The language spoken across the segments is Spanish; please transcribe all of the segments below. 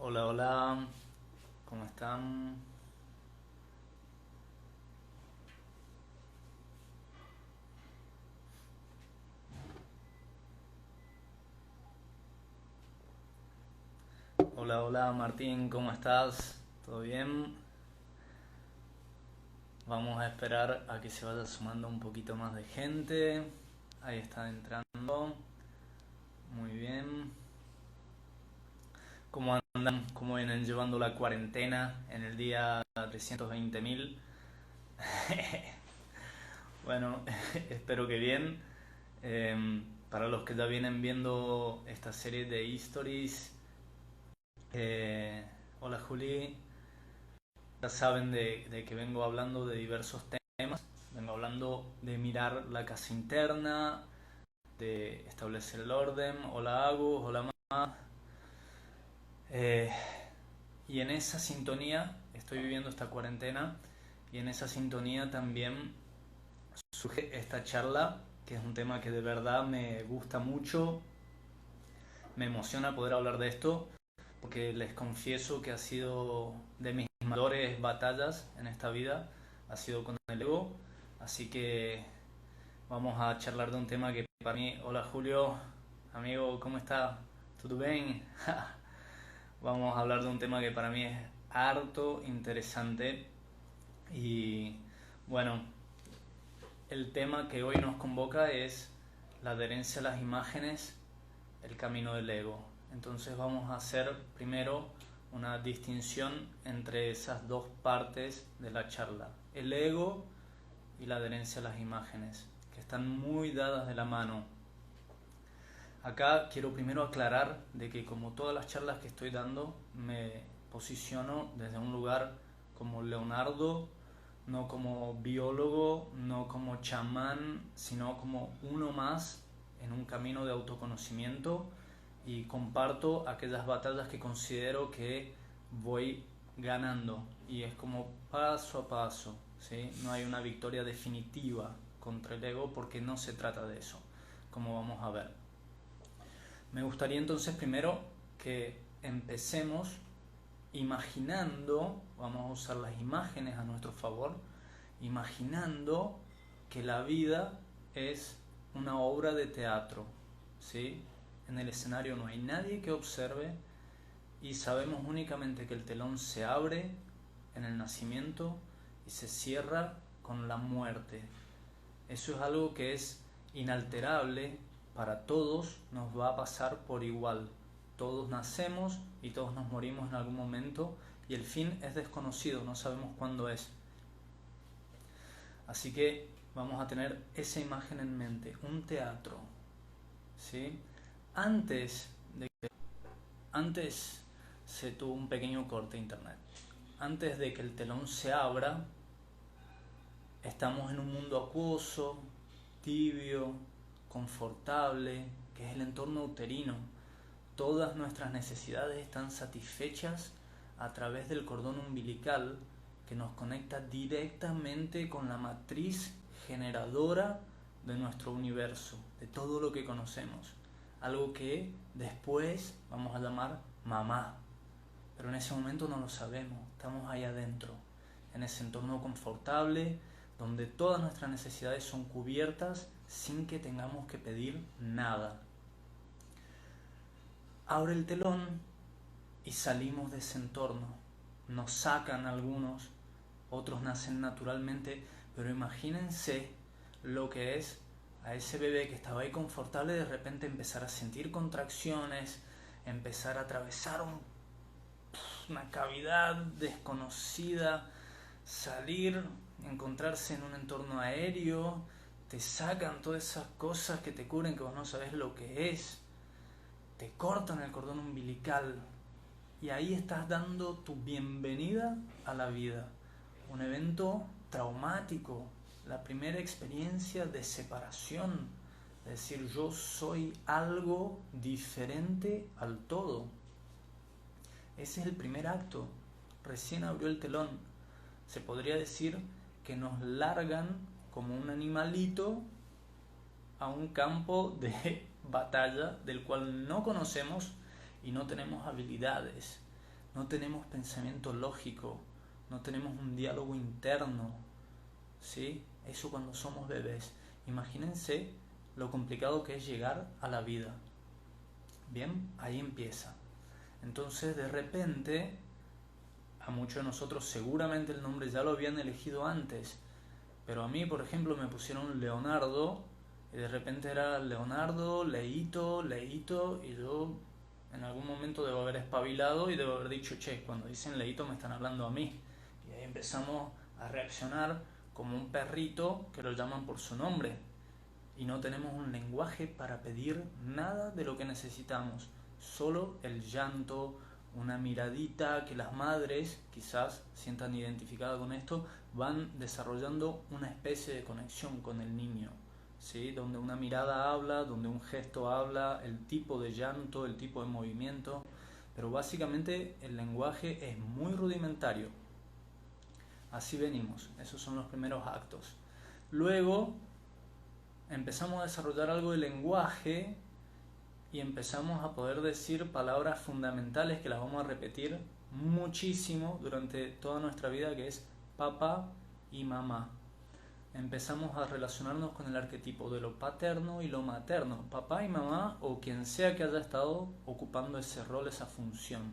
Hola, hola, ¿cómo están? Hola, hola Martín, ¿cómo estás? ¿Todo bien? Vamos a esperar a que se vaya sumando un poquito más de gente. Ahí está entrando. Muy bien. ¿Cómo andan? ¿Cómo vienen llevando la cuarentena en el día 320.000? Bueno, espero que bien. Para los que ya vienen viendo esta serie de Histories, eh, hola Juli, ya saben de que vengo hablando de diversos temas. Vengo hablando de mirar la casa interna, de establecer el orden. Hola Agus, hola mamá. Eh, y en esa sintonía estoy viviendo esta cuarentena y en esa sintonía también surge esta charla, que es un tema que de verdad me gusta mucho. Me emociona poder hablar de esto porque les confieso que ha sido de mis mayores batallas en esta vida, ha sido con el ego. Así que vamos a charlar de un tema que para mí... Hola Julio, amigo, ¿cómo está? ¿Todo bien? Vamos a hablar de un tema que para mí es harto interesante y bueno, el tema que hoy nos convoca es la adherencia a las imágenes, el camino del ego. Entonces vamos a hacer primero una distinción entre esas dos partes de la charla, el ego y la adherencia a las imágenes, que están muy dadas de la mano. Acá quiero primero aclarar de que como todas las charlas que estoy dando, me posiciono desde un lugar como Leonardo, no como biólogo, no como chamán, sino como uno más en un camino de autoconocimiento y comparto aquellas batallas que considero que voy ganando y es como paso a paso, ¿sí? No hay una victoria definitiva contra el ego porque no se trata de eso, como vamos a ver. Me gustaría entonces primero que empecemos imaginando, vamos a usar las imágenes a nuestro favor, imaginando que la vida es una obra de teatro, ¿sí? En el escenario no hay nadie que observe y sabemos únicamente que el telón se abre en el nacimiento y se cierra con la muerte. Eso es algo que es inalterable, para todos nos va a pasar por igual. Todos nacemos y todos nos morimos en algún momento y el fin es desconocido, no sabemos cuándo es. Así que vamos a tener esa imagen en mente, un teatro, ¿sí? Antes de que, antes se tuvo un pequeño corte de internet. Antes de que el telón se abra, estamos en un mundo acuoso, tibio, confortable, que es el entorno uterino. Todas nuestras necesidades están satisfechas a través del cordón umbilical que nos conecta directamente con la matriz generadora de nuestro universo, de todo lo que conocemos. Algo que después vamos a llamar mamá. Pero en ese momento no lo sabemos, estamos ahí adentro, en ese entorno confortable, donde todas nuestras necesidades son cubiertas sin que tengamos que pedir nada. Abre el telón y salimos de ese entorno. Nos sacan algunos, otros nacen naturalmente, pero imagínense lo que es a ese bebé que estaba ahí confortable de repente empezar a sentir contracciones, empezar a atravesar una cavidad desconocida, salir, encontrarse en un entorno aéreo, te sacan todas esas cosas que te cubren que vos no sabes lo que es, te cortan el cordón umbilical y ahí estás dando tu bienvenida a la vida. Un evento traumático, la primera experiencia de separación, es decir, yo soy algo diferente al todo. Ese es el primer acto. Recién abrió el telón. Se podría decir que nos largan como un animalito a un campo de batalla del cual no conocemos y no tenemos habilidades. no tenemos pensamiento lógico, no tenemos un diálogo interno, ¿sí? Eso cuando somos bebés. Imagínense lo complicado que es llegar a la vida. Bien, ahí empieza. Entonces, de repente, a muchos de nosotros seguramente el nombre ya lo habían elegido antes, pero a mí, por ejemplo, me pusieron Leonardo y de repente era Leonardo, Leito, Leito, y yo en algún momento debo haber espabilado y debo haber dicho, che, cuando dicen Leito me están hablando a mí. Y ahí empezamos a reaccionar como un perrito que lo llaman por su nombre y no tenemos un lenguaje para pedir nada de lo que necesitamos, solo el llanto, una miradita que las madres quizás sientan identificadas con esto, van desarrollando una especie de conexión con el niño, ¿sí? Donde una mirada habla, donde un gesto habla, el tipo de llanto, el tipo de movimiento, pero básicamente el lenguaje es muy rudimentario. Así venimos, esos son los primeros actos. Luego empezamos a desarrollar algo de lenguaje y empezamos a poder decir palabras fundamentales que las vamos a repetir muchísimo durante toda nuestra vida, que es papá y mamá. Empezamos a relacionarnos con el arquetipo de lo paterno y lo materno, papá y mamá o quien sea que haya estado ocupando ese rol, esa función.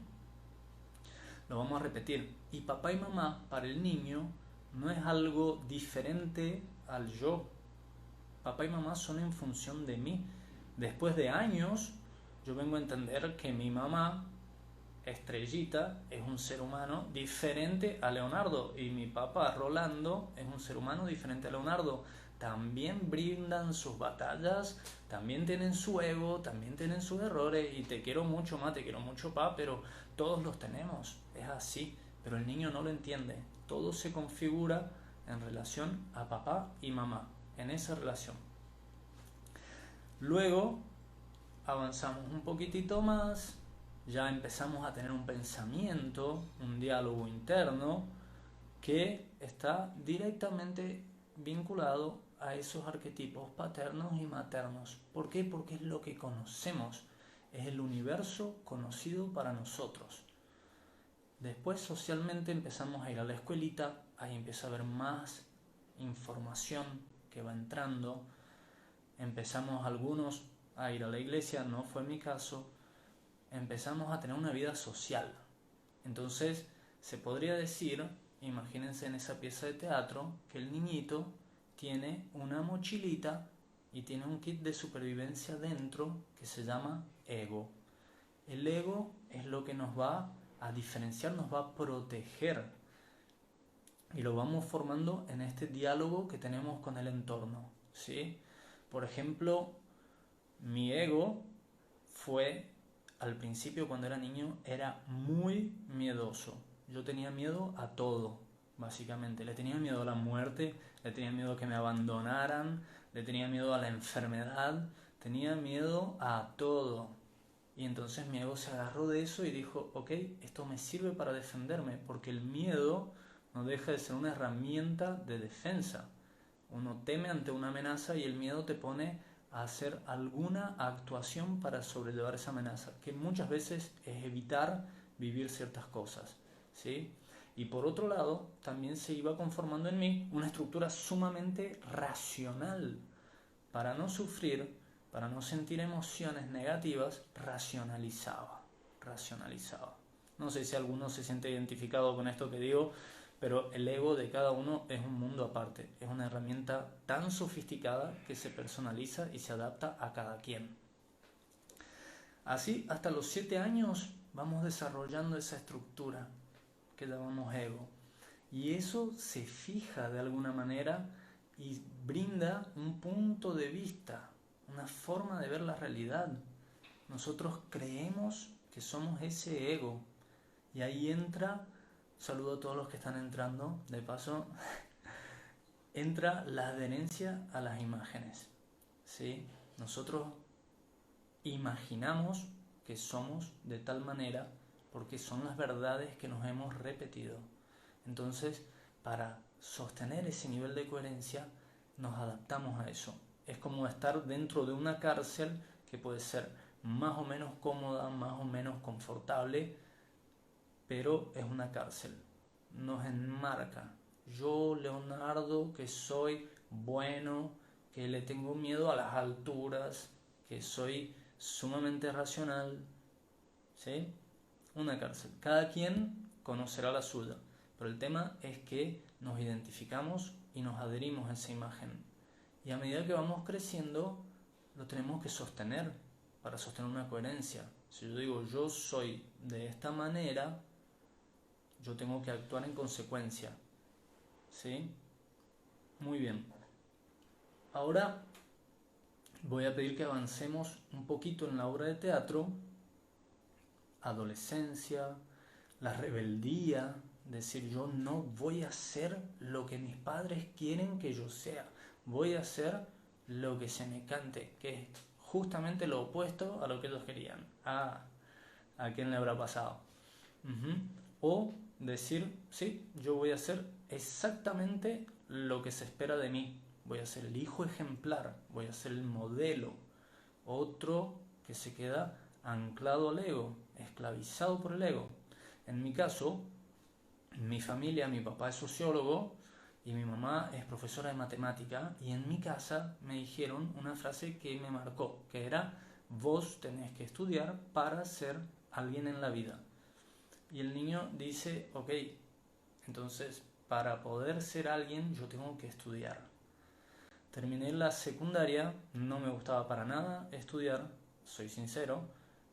Lo vamos a repetir. Y papá y mamá para el niño no es algo diferente al yo. Papá y mamá son en función de mí. Después de años, yo vengo a entender que mi mamá, Estrellita, es un ser humano diferente a Leonardo. Y mi papá, Rolando, es un ser humano diferente a Leonardo. También brindan sus batallas, también tienen su ego, también tienen sus errores. Y te quiero mucho, ma, te quiero mucho, pa, pero todos los tenemos. Es así. Pero el niño no lo entiende. Todo se configura en relación a papá y mamá, en esa relación. Luego avanzamos un poquitito más, ya empezamos a tener un pensamiento, un diálogo interno que está directamente vinculado a esos arquetipos paternos y maternos. ¿Por qué? Porque es lo que conocemos, es el universo conocido para nosotros. Después socialmente empezamos a ir a la escuelita, ahí empieza a haber más información que va entrando. Empezamos algunos a ir a la iglesia, no fue mi caso. Empezamos a tener una vida social. Entonces se podría decir, imagínense en esa pieza de teatro, que el niñito tiene una mochilita y tiene un kit de supervivencia dentro que se llama ego. El ego es lo que nos va a diferenciar, nos va a proteger. Y lo vamos formando en este diálogo que tenemos con el entorno, ¿sí? Por ejemplo, mi ego fue, al principio cuando era niño, era muy miedoso. Yo tenía miedo a todo, básicamente. Le tenía miedo a la muerte, le tenía miedo a que me abandonaran, le tenía miedo a la enfermedad, tenía miedo a todo. Y entonces mi ego se agarró de eso y dijo, ok, esto me sirve para defenderme, porque el miedo no deja de ser una herramienta de defensa. Uno teme ante una amenaza y el miedo te pone a hacer alguna actuación para sobrellevar esa amenaza, que muchas veces es evitar vivir ciertas cosas, ¿sí? Y por otro lado, también se iba conformando en mí una estructura sumamente racional. Para no sufrir, para no sentir emociones negativas, racionalizaba. No sé si alguno se siente identificado con esto que digo, pero el ego de cada uno es un mundo aparte, es una herramienta tan sofisticada que se personaliza y se adapta a cada quien. Así, hasta los 7 años vamos desarrollando esa estructura que llamamos ego. Y eso se fija de alguna manera y brinda un punto de vista, una forma de ver la realidad. Nosotros creemos que somos ese ego. Y ahí entra... Saludo a todos los que están entrando. De paso, entra la adherencia a las imágenes, ¿sí? Nosotros imaginamos que somos de tal manera porque son las verdades que nos hemos repetido. Entonces, para sostener ese nivel de coherencia, nos adaptamos a eso. Es como estar dentro de una cárcel que puede ser más o menos cómoda, más o menos confortable, pero es una cárcel. Nos enmarca. Yo, Leonardo, que soy bueno, que le tengo miedo a las alturas, que soy sumamente racional, ¿sí? Una cárcel. Cada quien conocerá la suya, pero el tema es que nos identificamos y nos adherimos a esa imagen. Y a medida que vamos creciendo, lo tenemos que sostener para sostener una coherencia. Si yo digo yo soy de esta manera, yo tengo que actuar en consecuencia. ¿Sí? Muy bien. Ahora voy a pedir que avancemos un poquito en la obra de teatro. Adolescencia, la rebeldía, decir yo no voy a hacer lo que mis padres quieren que yo sea, voy a hacer lo que se me cante, que es justamente lo opuesto a lo que ellos querían. ¿A quién le habrá pasado? O decir, sí, yo voy a hacer exactamente lo que se espera de mí, voy a ser el hijo ejemplar, voy a ser el modelo. Otro que se queda anclado al ego, esclavizado por el ego. En mi caso, mi familia, mi papá es sociólogo y mi mamá es profesora de matemática, y en mi casa me dijeron una frase que me marcó, que era: vos tenés que estudiar para ser alguien en la vida. Y el niño dice, ok, entonces para poder ser alguien yo tengo que estudiar. Terminé la secundaria, no me gustaba para nada estudiar, soy sincero,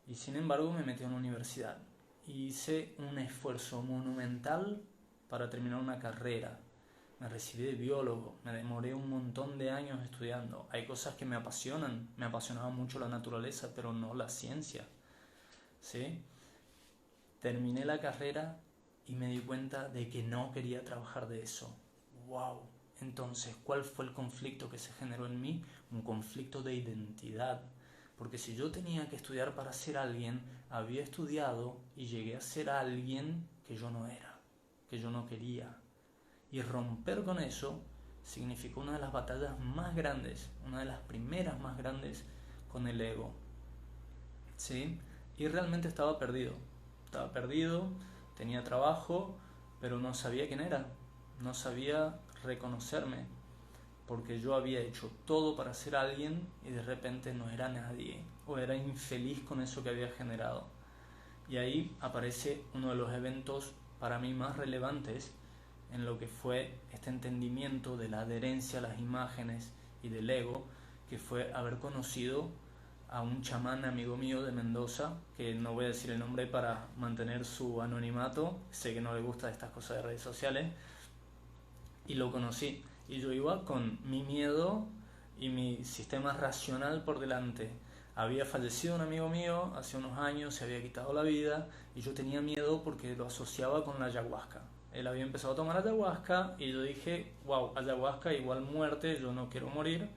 y sin embargo me metí a una universidad. Hice un esfuerzo monumental para terminar una carrera. Me recibí de biólogo, me demoré un montón de años estudiando. Hay cosas que me apasionan, me apasionaba mucho la naturaleza, pero no la ciencia. ¿Sí? Terminé la carrera y me di cuenta de que no quería trabajar de eso. ¡Wow! Entonces, ¿cuál fue el conflicto que se generó en mí? Un conflicto de identidad. Porque si yo tenía que estudiar para ser alguien, había estudiado y llegué a ser alguien que yo no era, que yo no quería. Y romper con eso significó una de las batallas más grandes, una de las primeras más grandes con el ego. ¿Sí? Y realmente estaba perdido. Estaba perdido, tenía trabajo, pero no sabía quién era. No sabía reconocerme, porque yo había hecho todo para ser alguien y de repente no era nadie, o era infeliz con eso que había generado. Y ahí aparece uno de los eventos para mí más relevantes en lo que fue este entendimiento de la adherencia a las imágenes y del ego, que fue haber conocido a un chamán amigo mío de Mendoza, que no voy a decir el nombre para mantener su anonimato, sé que no le gusta estas cosas de redes sociales, y lo conocí. Y yo iba con mi miedo y mi sistema racional por delante. Había fallecido un amigo mío hace unos años, se había quitado la vida, y yo tenía miedo porque lo asociaba con la ayahuasca. Él había empezado a tomar ayahuasca y yo dije, wow, ayahuasca igual muerte, yo no quiero morir.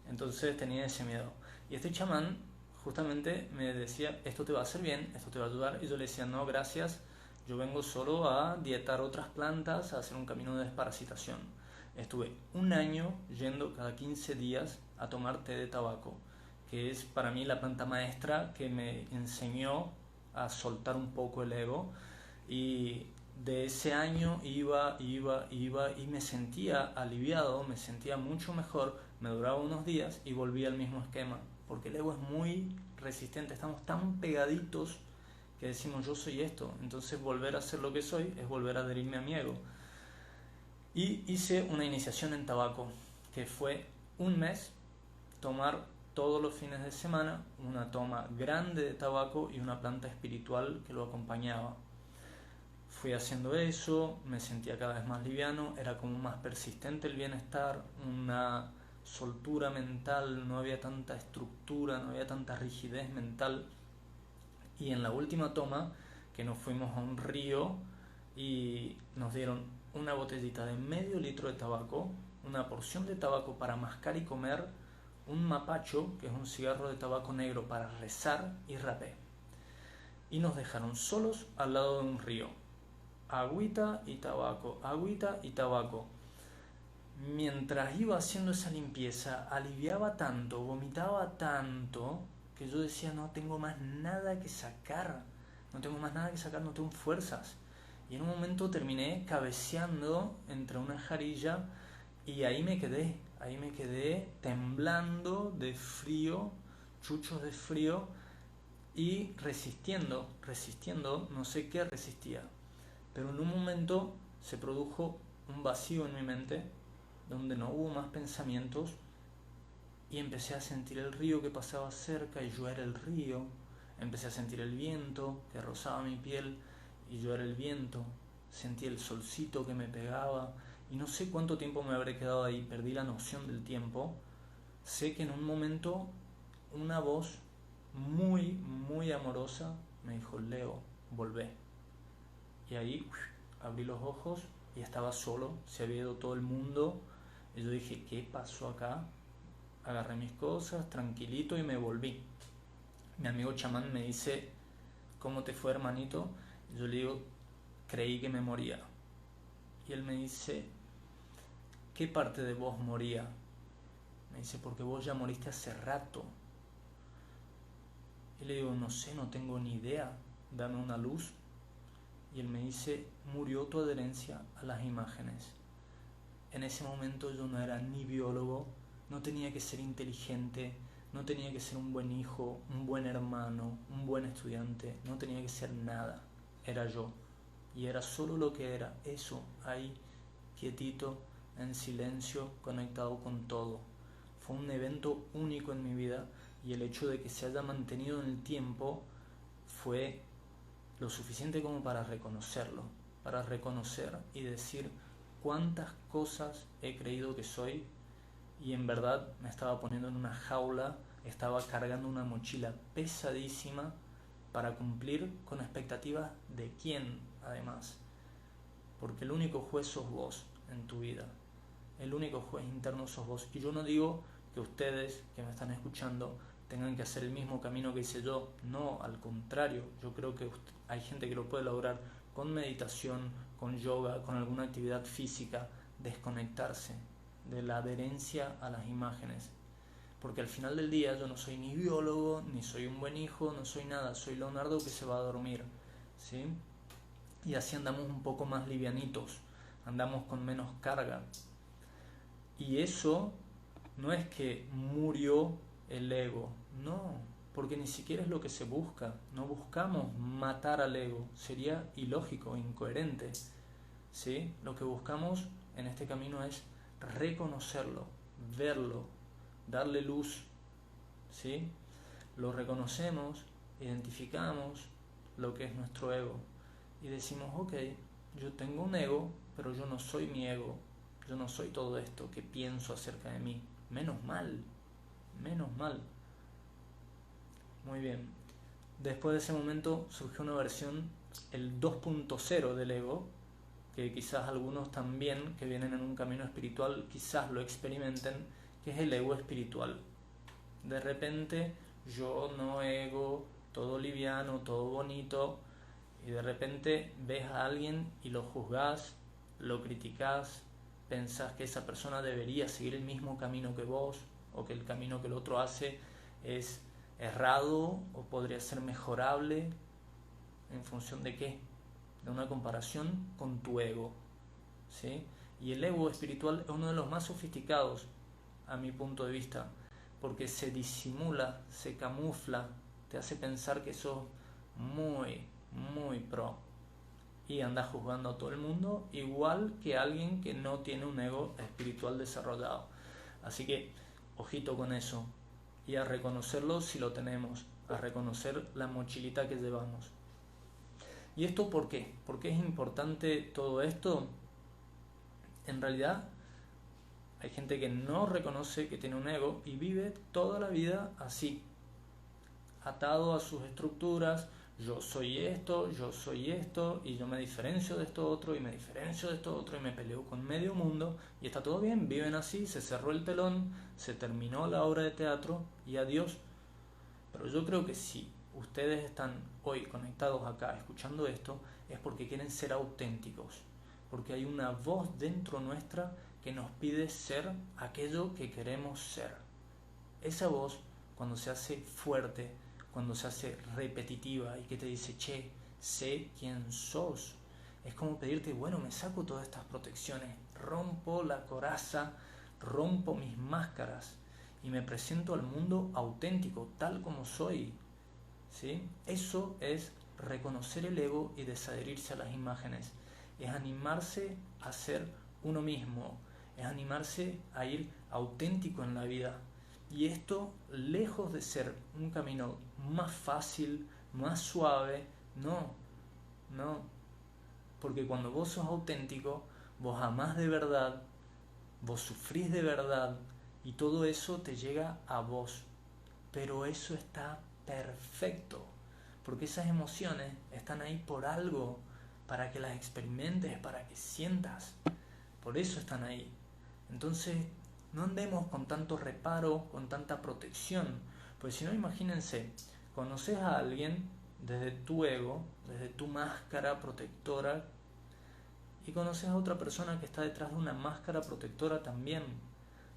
Entonces tenía ese miedo. Y este chamán justamente me decía, esto te va a hacer bien, esto te va a ayudar. Y yo le decía, no, gracias, yo vengo solo a dietar otras plantas, a hacer un camino de desparasitación. Estuve un año yendo cada 15 días a tomar té de tabaco, que es para mí la planta maestra que me enseñó a soltar un poco el ego. Y de ese año iba y me sentía aliviado, me sentía mucho mejor, me duraba unos días y volvía al mismo esquema, porque el ego es muy resistente, estamos tan pegaditos que decimos yo soy esto, entonces volver a ser lo que soy es volver a adherirme a mi ego. Y hice una iniciación en tabaco, que fue un mes, tomar todos los fines de semana una toma grande de tabaco y una planta espiritual que lo acompañaba. Fui haciendo eso, me sentía cada vez más liviano, era como más persistente el bienestar, una soltura mental, no había tanta estructura, no había tanta rigidez mental. Y en la última toma, que nos fuimos a un río y nos dieron una botellita de medio litro de tabaco, una porción de tabaco para mascar y comer, un mapacho, que es un cigarro de tabaco negro para rezar, y rapé. Y nos dejaron solos al lado de un río. Agüita y tabaco, agüita y tabaco. Mientras iba haciendo esa limpieza, aliviaba tanto, vomitaba tanto, que yo decía, no tengo más nada que sacar. no tengo más nada que sacar, no tengo fuerzas. Y en un momento terminé cabeceando entre una jarilla y ahí me quedé temblando de frío, chuchos de frío y resistiendo, no sé qué resistía. Pero en un momento se produjo un vacío en mi mente donde no hubo más pensamientos y empecé a sentir el río que pasaba cerca y yo era el río. Empecé a sentir el viento que rozaba mi piel y yo era el viento. Sentí el solcito que me pegaba y no sé cuánto tiempo me habré quedado ahí, perdí la noción del tiempo. Sé que en un momento una voz muy, muy amorosa me dijo: Leo, volvé. Y ahí abrí los ojos y estaba solo, se había ido todo el mundo. Y yo dije: ¿qué pasó acá? Agarré mis cosas, tranquilito, y me volví. Mi amigo chamán me dice: ¿cómo te fue, hermanito? Y yo le digo: creí que me moría. Y él me dice: ¿qué parte de vos moría? Me dice: porque vos ya moriste hace rato. Y le digo: no sé, no tengo ni idea, dame una luz. Y él me dice: murió tu adherencia a las imágenes. En ese momento yo no era ni biólogo, no tenía que ser inteligente, no tenía que ser un buen hijo, un buen hermano, un buen estudiante, no tenía que ser nada, era yo. Y era solo lo que era, eso, ahí, quietito, en silencio, conectado con todo. Fue un evento único en mi vida y el hecho de que se haya mantenido en el tiempo fue lo suficiente como para reconocerlo, para reconocer y decir cuántas cosas he creído que soy y en verdad me estaba poniendo en una jaula, estaba cargando una mochila pesadísima para cumplir con expectativas de quién, además, porque el único juez sos vos en tu vida, el único juez interno sos vos. Y yo no digo que ustedes que me están escuchando tengan que hacer el mismo camino que hice yo, no, al contrario, yo creo que hay gente que lo puede lograr con meditación, con yoga, con alguna actividad física, desconectarse de la adherencia a las imágenes. Porque al final del día yo no soy ni biólogo, ni soy un buen hijo, no soy nada, soy Leonardo que se va a dormir, ¿sí? Y así andamos un poco más livianitos, andamos con menos carga. Y eso no es que murió el ego, no, porque ni siquiera es lo que se busca. No buscamos matar al ego, sería ilógico, incoherente, ¿sí? Lo que buscamos en este camino es reconocerlo, verlo, darle luz, ¿sí? Lo reconocemos, identificamos lo que es nuestro ego y decimos: ok, yo tengo un ego, pero yo no soy mi ego, yo no soy todo esto que pienso acerca de mí. Menos mal, menos mal. Muy bien. Después de ese momento surgió una versión, el 2.0 del ego, que quizás algunos también que vienen en un camino espiritual quizás lo experimenten, que es el ego espiritual. De repente yo no ego, todo liviano, todo bonito, y de repente ves a alguien y lo juzgás, lo criticás, pensás que esa persona debería seguir el mismo camino que vos, o que el camino que el otro hace es errado o podría ser mejorable. ¿En función de qué? De una comparación con tu ego, ¿sí? Y el ego espiritual es uno de los más sofisticados a mi punto de vista, porque se disimula, se camufla, te hace pensar que sos muy, muy pro y andas juzgando a todo el mundo igual que alguien que no tiene un ego espiritual desarrollado. Así que ojito con eso y a reconocerlo si lo tenemos, a reconocer la mochilita que llevamos. ¿Y esto por qué? ¿Por qué es importante todo esto? En realidad hay gente que no reconoce que tiene un ego y vive toda la vida así, atado a sus estructuras. Yo soy esto, y yo me diferencio de esto otro, y me diferencio de esto otro, y me peleo con medio mundo, y está todo bien, viven así, se cerró el telón, se terminó la obra de teatro, y adiós. Pero yo creo que si ustedes están hoy conectados acá, escuchando esto, es porque quieren ser auténticos, porque hay una voz dentro nuestra que nos pide ser aquello que queremos ser. Esa voz, cuando se hace fuerte, cuando se hace repetitiva y que te dice: che, sé quién sos. Es como pedirte, bueno, me saco todas estas protecciones, rompo la coraza, rompo mis máscaras y me presento al mundo auténtico, tal como soy. ¿Sí? Eso es reconocer el ego y desadherirse a las imágenes. Es animarse a ser uno mismo, es animarse a ir auténtico en la vida. Y esto, lejos de ser un camino más fácil, más suave, no, porque cuando vos sos auténtico, vos amás de verdad, vos sufrís de verdad y todo eso te llega a vos. Pero eso está perfecto, porque esas emociones están ahí por algo, para que las experimentes, para que sientas. Por eso están ahí. Entonces, no andemos con tanto reparo, con tanta protección, pues si no, imagínense, conoces a alguien desde tu ego, desde tu máscara protectora, y conoces a otra persona que está detrás de una máscara protectora también.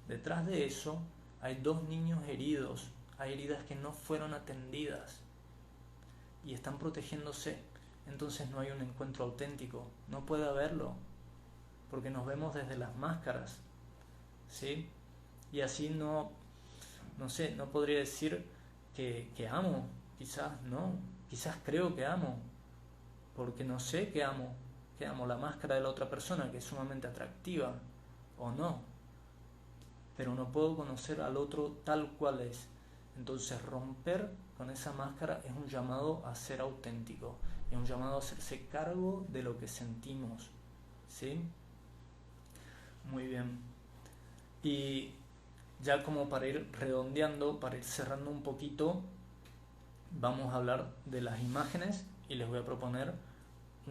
Detrás de eso hay dos niños heridos, hay heridas que no fueron atendidas y están protegiéndose. Entonces no hay un encuentro auténtico, no puede haberlo, porque nos vemos desde las máscaras, ¿sí? Y así no sé, no podría decir que amo, quizás no, quizás creo que amo, porque no sé que amo la máscara de la otra persona, que es sumamente atractiva, o no, pero no puedo conocer al otro tal cual es. Entonces romper con esa máscara es un llamado a ser auténtico, es un llamado a hacerse cargo de lo que sentimos, ¿sí? Muy bien. Y ya como para ir redondeando, para ir cerrando un poquito, vamos a hablar de las imágenes y les voy a proponer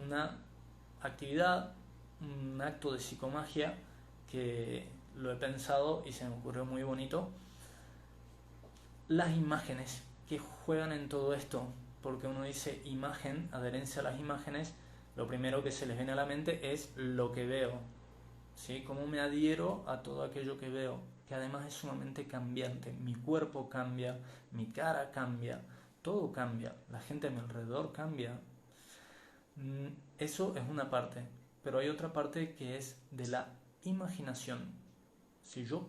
una actividad, un acto de psicomagia que lo he pensado y se me ocurrió muy bonito. Las imágenes que juegan en todo esto, porque uno dice imagen, adherencia a las imágenes, lo primero que se les viene a la mente es lo que veo, ¿sí? Cómo me adhiero a todo aquello que veo, que además es sumamente cambiante. Mi cuerpo cambia, mi cara cambia, todo cambia, la gente a mi alrededor cambia. Eso es una parte, pero hay otra parte que es de la imaginación. Si yo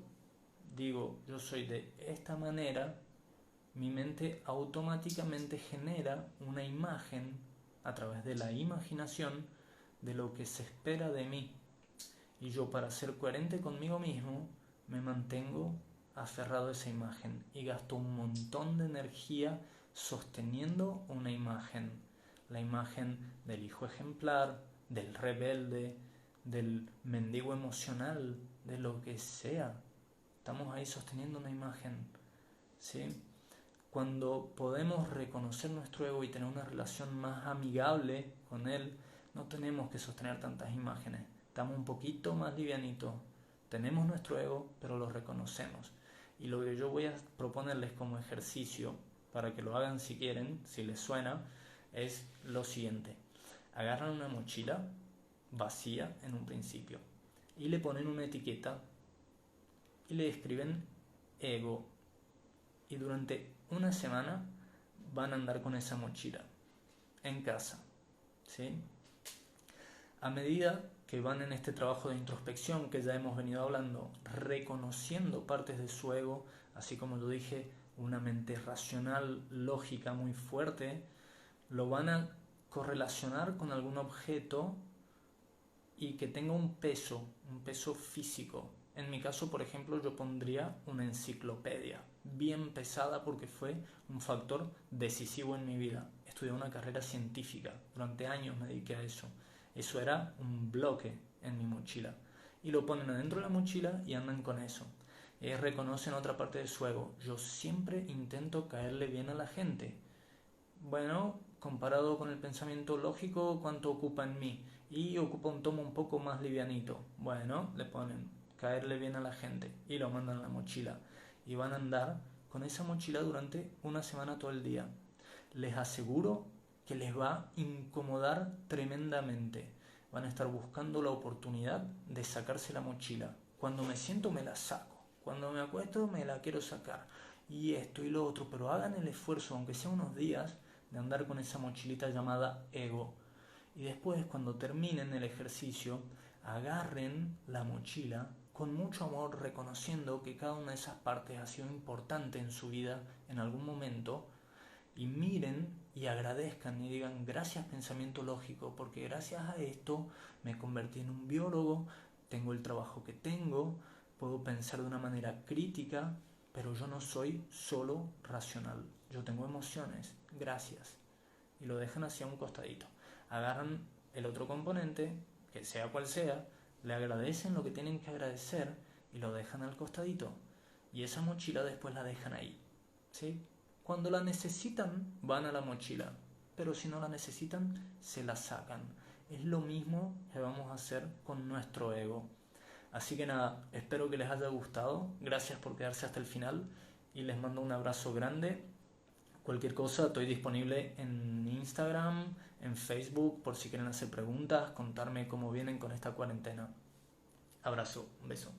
digo yo soy de esta manera, mi mente automáticamente genera una imagen a través de la imaginación de lo que se espera de mí. Y yo, para ser coherente conmigo mismo, me mantengo aferrado a esa imagen y gasto un montón de energía sosteniendo una imagen. La imagen del hijo ejemplar, del rebelde, del mendigo emocional, de lo que sea. Estamos ahí sosteniendo una imagen, ¿sí? Cuando podemos reconocer nuestro ego y tener una relación más amigable con él, no tenemos que sostener tantas imágenes. Estamos un poquito más livianitos. Tenemos nuestro ego, pero lo reconocemos. Y lo que yo voy a proponerles como ejercicio, para que lo hagan si quieren, si les suena, es lo siguiente. Agarran una mochila vacía en un principio y le ponen una etiqueta y le escriben ego. Y durante una semana van a andar con esa mochila en casa, ¿sí? A medida que van en este trabajo de introspección que ya hemos venido hablando, reconociendo partes de su ego, así como lo dije, una mente racional, lógica muy fuerte, lo van a correlacionar con algún objeto y que tenga un peso físico. En mi caso, por ejemplo, yo pondría una enciclopedia, bien pesada porque fue un factor decisivo en mi vida. Estudié una carrera científica, durante años me dediqué a eso. Eso era un bloque en mi mochila. Y lo ponen adentro de la mochila y andan con eso. Reconocen otra parte de su ego. Yo siempre intento caerle bien a la gente. Bueno, comparado con el pensamiento lógico, ¿cuánto ocupa en mí? Y ocupa un tomo un poco más livianito. Bueno, le ponen caerle bien a la gente y lo mandan a la mochila. Y van a andar con esa mochila durante una semana todo el día. Les aseguro que les va a incomodar tremendamente. Van a estar buscando la oportunidad de sacarse la mochila. Cuando me siento me la saco. Cuando me acuesto me la quiero sacar. Y esto y lo otro. Pero hagan el esfuerzo, aunque sea unos días, de andar con esa mochilita llamada ego. Y después, cuando terminen el ejercicio, agarren la mochila con mucho amor, reconociendo que cada una de esas partes ha sido importante en su vida en algún momento, y miren y agradezcan y digan gracias pensamiento lógico, porque gracias a esto me convertí en un biólogo, tengo el trabajo que tengo, puedo pensar de una manera crítica, pero yo no soy solo racional, yo tengo emociones, gracias. Y lo dejan hacia un costadito. Agarran el otro componente, que sea cual sea, le agradecen lo que tienen que agradecer y lo dejan al costadito. Y esa mochila después la dejan ahí, ¿sí? Cuando la necesitan, van a la mochila, pero si no la necesitan, se la sacan. Es lo mismo que vamos a hacer con nuestro ego. Así que nada, espero que les haya gustado. Gracias por quedarse hasta el final y les mando un abrazo grande. Cualquier cosa, estoy disponible en Instagram, en Facebook, por si quieren hacer preguntas, contarme cómo vienen con esta cuarentena. Abrazo, un beso.